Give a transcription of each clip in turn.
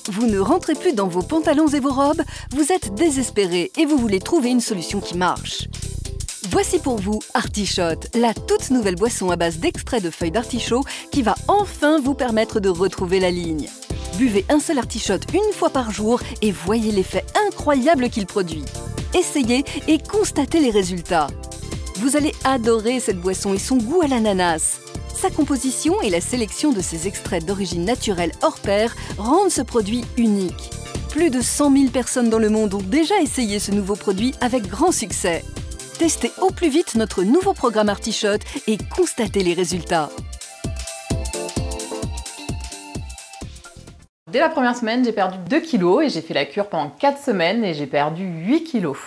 Vous ne rentrez plus dans vos pantalons et vos robes, vous êtes désespéré et vous voulez trouver une solution qui marche. Voici pour vous Artichot, la toute nouvelle boisson à base d'extrait de feuilles d'artichaut qui va enfin vous permettre de retrouver la ligne. Buvez un seul Artichot une fois par jour et voyez l'effet incroyable qu'il produit. Essayez et constatez les résultats. Vous allez adorer cette boisson et son goût à l'ananas. Sa composition et la sélection de ses extraits d'origine naturelle hors pair rendent ce produit unique. Plus de 100 000 personnes dans le monde ont déjà essayé ce nouveau produit avec grand succès. Testez au plus vite notre nouveau programme Artichot et constatez les résultats. Dès la première semaine, j'ai perdu 2 kilos et j'ai fait la cure pendant 4 semaines et j'ai perdu 8 kilos.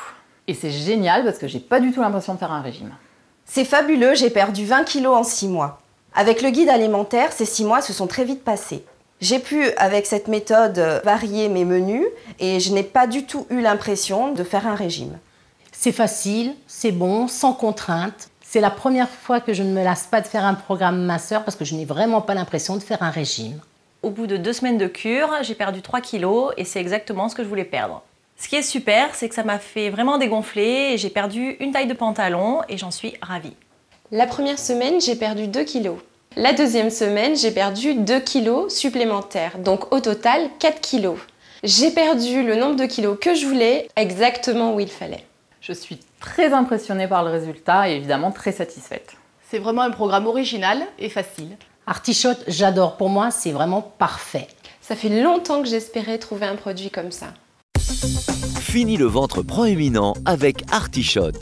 Et c'est génial parce que j'ai pas du tout l'impression de faire un régime. C'est fabuleux, j'ai perdu 20 kilos en 6 mois. Avec le guide alimentaire, ces 6 mois se sont très vite passés. J'ai pu, avec cette méthode, varier mes menus et je n'ai pas du tout eu l'impression de faire un régime. C'est facile, c'est bon, sans contrainte. C'est la première fois que je ne me lasse pas de faire un programme minceur parce que je n'ai vraiment pas l'impression de faire un régime. Au bout de 2 semaines de cure, j'ai perdu 3 kilos et c'est exactement ce que je voulais perdre. Ce qui est super, c'est que ça m'a fait vraiment dégonfler et j'ai perdu une taille de pantalon et j'en suis ravie. La première semaine, j'ai perdu 2 kilos. La deuxième semaine, j'ai perdu 2 kilos supplémentaires, donc au total 4 kilos. J'ai perdu le nombre de kilos que je voulais, exactement où il fallait. Je suis très impressionnée par le résultat et évidemment très satisfaite. C'est vraiment un programme original et facile. Artichot, j'adore. Pour moi, c'est vraiment parfait. Ça fait longtemps que j'espérais trouver un produit comme ça. Fini le ventre proéminent avec Artichot.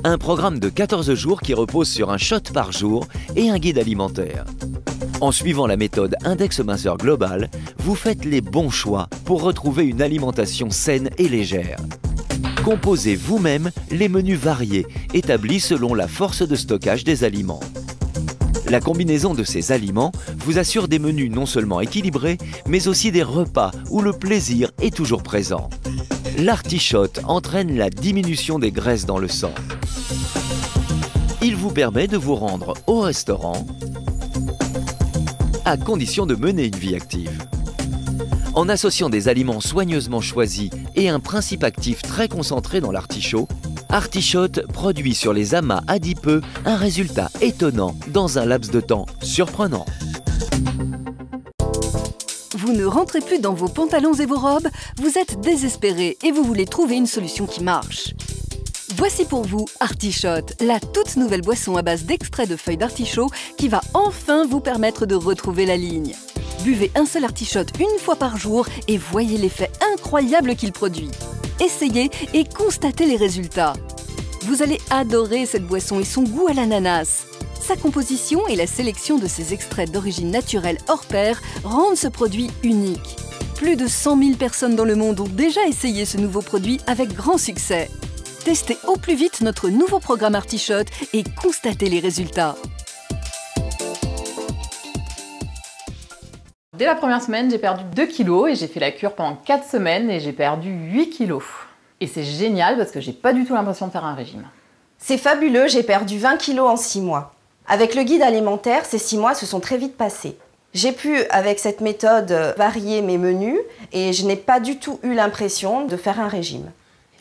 Un programme de 14 jours qui repose sur un shot par jour et un guide alimentaire. En suivant la méthode Index Minceur Global, vous faites les bons choix pour retrouver une alimentation saine et légère. Composez vous-même les menus variés, établis selon la force de stockage des aliments. La combinaison de ces aliments vous assure des menus non seulement équilibrés, mais aussi des repas où le plaisir est toujours présent. L'Artichot entraîne la diminution des graisses dans le sang. Il vous permet de vous rendre au restaurant, à condition de mener une vie active. En associant des aliments soigneusement choisis et un principe actif très concentré dans l'artichaut, Artichot produit sur les amas adipeux un résultat étonnant dans un laps de temps surprenant. Vous ne rentrez plus dans vos pantalons et vos robes, vous êtes désespéré et vous voulez trouver une solution qui marche. Voici pour vous Artichot, la toute nouvelle boisson à base d'extrait de feuilles d'artichaut qui va enfin vous permettre de retrouver la ligne. Buvez un seul Artichot une fois par jour et voyez l'effet incroyable qu'il produit. Essayez et constatez les résultats. Vous allez adorer cette boisson et son goût à l'ananas. Sa composition et la sélection de ses extraits d'origine naturelle hors pair rendent ce produit unique. Plus de 100 000 personnes dans le monde ont déjà essayé ce nouveau produit avec grand succès. Testez au plus vite notre nouveau programme Artichot et constatez les résultats. Dès la première semaine, j'ai perdu 2 kilos et j'ai fait la cure pendant 4 semaines et j'ai perdu 8 kilos. Et c'est génial parce que j'ai pas du tout l'impression de faire un régime. C'est fabuleux, j'ai perdu 20 kilos en 6 mois. Avec le guide alimentaire, ces 6 mois se sont très vite passés. J'ai pu, avec cette méthode, varier mes menus et je n'ai pas du tout eu l'impression de faire un régime.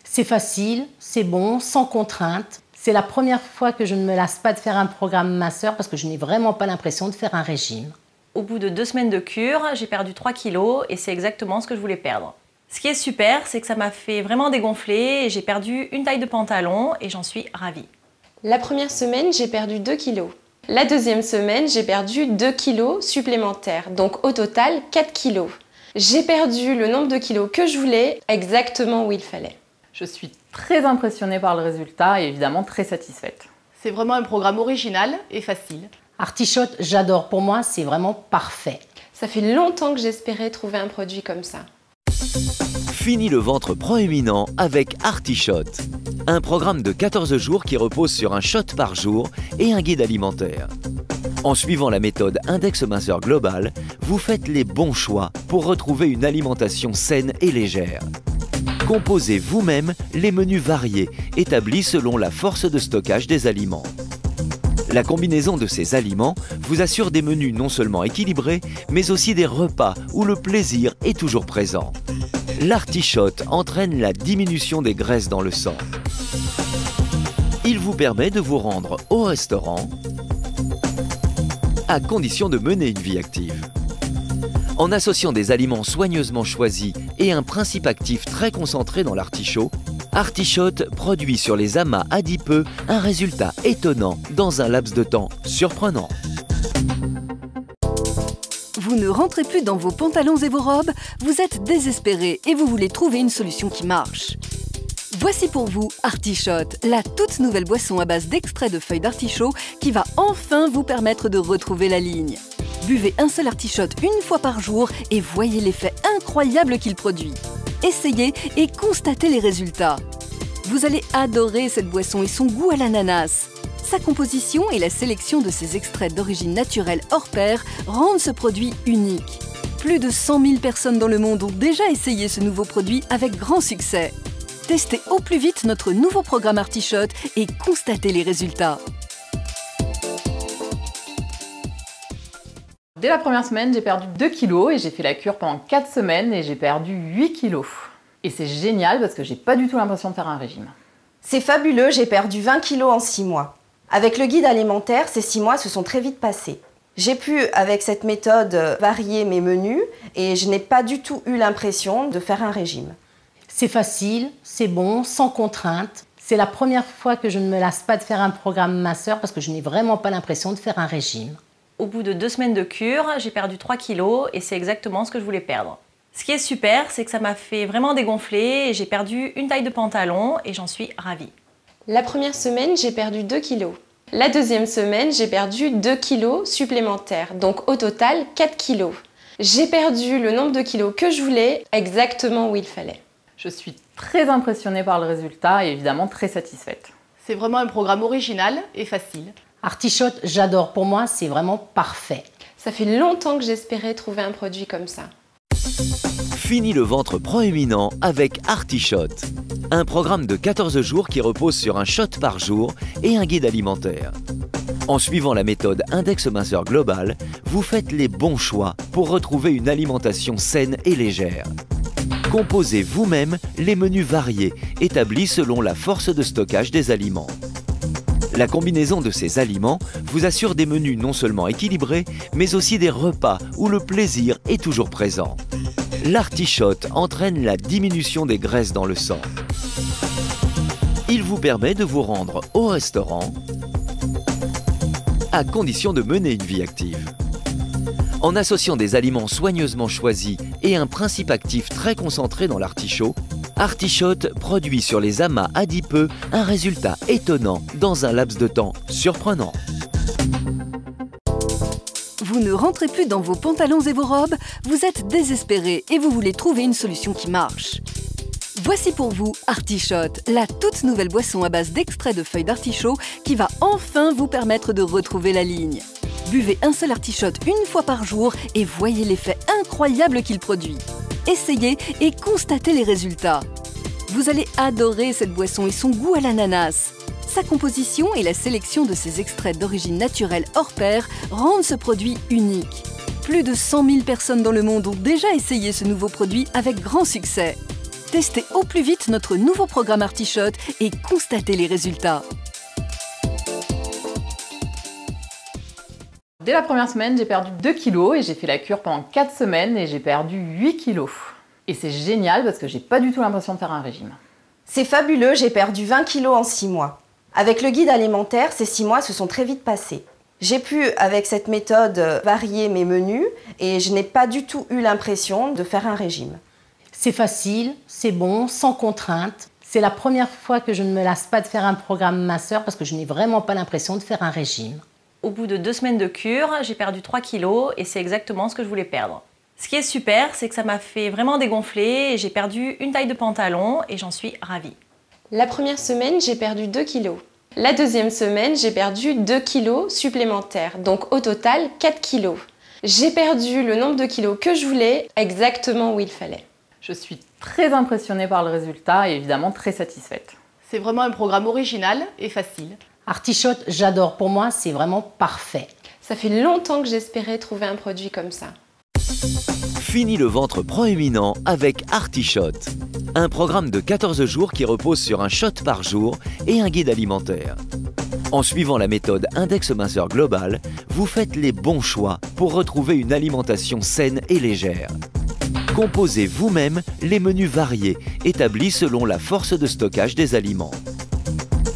C'est facile, c'est bon, sans contrainte. C'est la première fois que je ne me lasse pas de faire un programme minceur parce que je n'ai vraiment pas l'impression de faire un régime. Au bout de 2 semaines de cure, j'ai perdu 3 kilos et c'est exactement ce que je voulais perdre. Ce qui est super, c'est que ça m'a fait vraiment dégonfler et j'ai perdu une taille de pantalon et j'en suis ravie. La première semaine, j'ai perdu 2 kilos. La deuxième semaine, j'ai perdu 2 kilos supplémentaires, donc au total 4 kilos. J'ai perdu le nombre de kilos que je voulais, exactement où il fallait. Je suis très impressionnée par le résultat et évidemment très satisfaite. C'est vraiment un programme original et facile. Artichot, j'adore. Pour moi, c'est vraiment parfait. Ça fait longtemps que j'espérais trouver un produit comme ça. Fini le ventre proéminent avec Artichot. Un programme de 14 jours qui repose sur un shot par jour et un guide alimentaire. En suivant la méthode Index Minceur Global, vous faites les bons choix pour retrouver une alimentation saine et légère. Composez vous-même les menus variés, établis selon la force de stockage des aliments. La combinaison de ces aliments vous assure des menus non seulement équilibrés, mais aussi des repas où le plaisir est toujours présent. L'Artichotte entraîne la diminution des graisses dans le sang. Il vous permet de vous rendre au restaurant, à condition de mener une vie active. En associant des aliments soigneusement choisis et un principe actif très concentré dans l'artichaut, Artichotte produit sur les amas adipeux un résultat étonnant dans un laps de temps surprenant. Vous ne rentrez plus dans vos pantalons et vos robes, vous êtes désespéré et vous voulez trouver une solution qui marche. Voici pour vous Artichotte, la toute nouvelle boisson à base d'extrait de feuilles d'artichaut qui va enfin vous permettre de retrouver la ligne. Buvez un seul Artichotte une fois par jour et voyez l'effet incroyable qu'il produit. Essayez et constatez les résultats. Vous allez adorer cette boisson et son goût à l'ananas. Sa composition et la sélection de ses extraits d'origine naturelle hors pair rendent ce produit unique. Plus de 100 000 personnes dans le monde ont déjà essayé ce nouveau produit avec grand succès. Testez au plus vite notre nouveau programme Artichotte et constatez les résultats. Dès la première semaine, j'ai perdu 2 kilos et j'ai fait la cure pendant 4 semaines et j'ai perdu 8 kilos. Et c'est génial parce que j'ai pas du tout l'impression de faire un régime. C'est fabuleux, j'ai perdu 20 kilos en 6 mois. Avec le guide alimentaire, ces 6 mois se sont très vite passés. J'ai pu, avec cette méthode, varier mes menus et je n'ai pas du tout eu l'impression de faire un régime. C'est facile, c'est bon, sans contrainte. C'est la première fois que je ne me lasse pas de faire un programme minceur parce que je n'ai vraiment pas l'impression de faire un régime. Au bout de 2 semaines de cure, j'ai perdu 3 kilos et c'est exactement ce que je voulais perdre. Ce qui est super, c'est que ça m'a fait vraiment dégonfler et j'ai perdu une taille de pantalon et j'en suis ravie. La première semaine, j'ai perdu 2 kilos. La deuxième semaine, j'ai perdu 2 kilos supplémentaires, donc au total 4 kilos. J'ai perdu le nombre de kilos que je voulais, exactement où il fallait. Je suis très impressionnée par le résultat et évidemment très satisfaite. C'est vraiment un programme original et facile. Artichotte, j'adore. Pour moi, c'est vraiment parfait. Ça fait longtemps que j'espérais trouver un produit comme ça. Fini le ventre proéminent avec Artichotte. Un programme de 14 jours qui repose sur un shot par jour et un guide alimentaire. En suivant la méthode Index Minceur Global, vous faites les bons choix pour retrouver une alimentation saine et légère. Composez vous-même les menus variés, établis selon la force de stockage des aliments. La combinaison de ces aliments vous assure des menus non seulement équilibrés, mais aussi des repas où le plaisir est toujours présent. L'Artichotte entraîne la diminution des graisses dans le sang. Il vous permet de vous rendre au restaurant, à condition de mener une vie active. En associant des aliments soigneusement choisis et un principe actif très concentré dans l'artichaut, Artichotte produit sur les amas adipeux un résultat étonnant dans un laps de temps surprenant. Vous ne rentrez plus dans vos pantalons et vos robes, vous êtes désespéré et vous voulez trouver une solution qui marche. Voici pour vous Artichotte, la toute nouvelle boisson à base d'extrait de feuilles d'artichaut qui va enfin vous permettre de retrouver la ligne. Buvez un seul Artichotte une fois par jour et voyez l'effet incroyable qu'il produit. Essayez et constatez les résultats. Vous allez adorer cette boisson et son goût à l'ananas. Sa composition et la sélection de ses extraits d'origine naturelle hors pair rendent ce produit unique. Plus de 100 000 personnes dans le monde ont déjà essayé ce nouveau produit avec grand succès. Testez au plus vite notre nouveau programme Artichotte et constatez les résultats. Dès la première semaine, j'ai perdu 2 kilos et j'ai fait la cure pendant 4 semaines et j'ai perdu 8 kilos. Et c'est génial parce que j'ai pas du tout l'impression de faire un régime. C'est fabuleux, j'ai perdu 20 kilos en 6 mois. Avec le guide alimentaire, ces 6 mois se sont très vite passés. J'ai pu, avec cette méthode, varier mes menus et je n'ai pas du tout eu l'impression de faire un régime. C'est facile, c'est bon, sans contrainte. C'est la première fois que je ne me lasse pas de faire un programme minceur parce que je n'ai vraiment pas l'impression de faire un régime. Au bout de 2 semaines de cure, j'ai perdu 3 kilos et c'est exactement ce que je voulais perdre. Ce qui est super, c'est que ça m'a fait vraiment dégonfler et j'ai perdu une taille de pantalon et j'en suis ravie. La première semaine, j'ai perdu 2 kilos. La deuxième semaine, j'ai perdu 2 kilos supplémentaires, donc au total 4 kilos. J'ai perdu le nombre de kilos que je voulais, exactement où il fallait. Je suis très impressionnée par le résultat et évidemment très satisfaite. C'est vraiment un programme original et facile. Artichaut, j'adore. Pour moi, c'est vraiment parfait. Ça fait longtemps que j'espérais trouver un produit comme ça. Fini le ventre proéminent avec Artichaut. Un programme de 14 jours qui repose sur un shot par jour et un guide alimentaire. En suivant la méthode Index Minceur Global, vous faites les bons choix pour retrouver une alimentation saine et légère. Composez vous-même les menus variés, établis selon la force de stockage des aliments.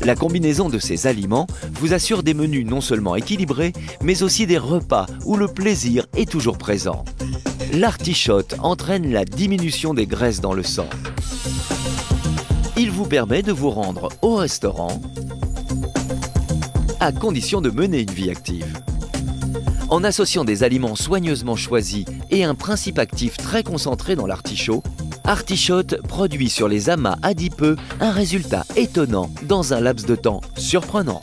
La combinaison de ces aliments vous assure des menus non seulement équilibrés, mais aussi des repas où le plaisir est toujours présent. L'Artichaut entraîne la diminution des graisses dans le sang. Il vous permet de vous rendre au restaurant, à condition de mener une vie active. En associant des aliments soigneusement choisis et un principe actif très concentré dans l'artichaut, Artichaut produit sur les amas adipeux un résultat étonnant dans un laps de temps surprenant.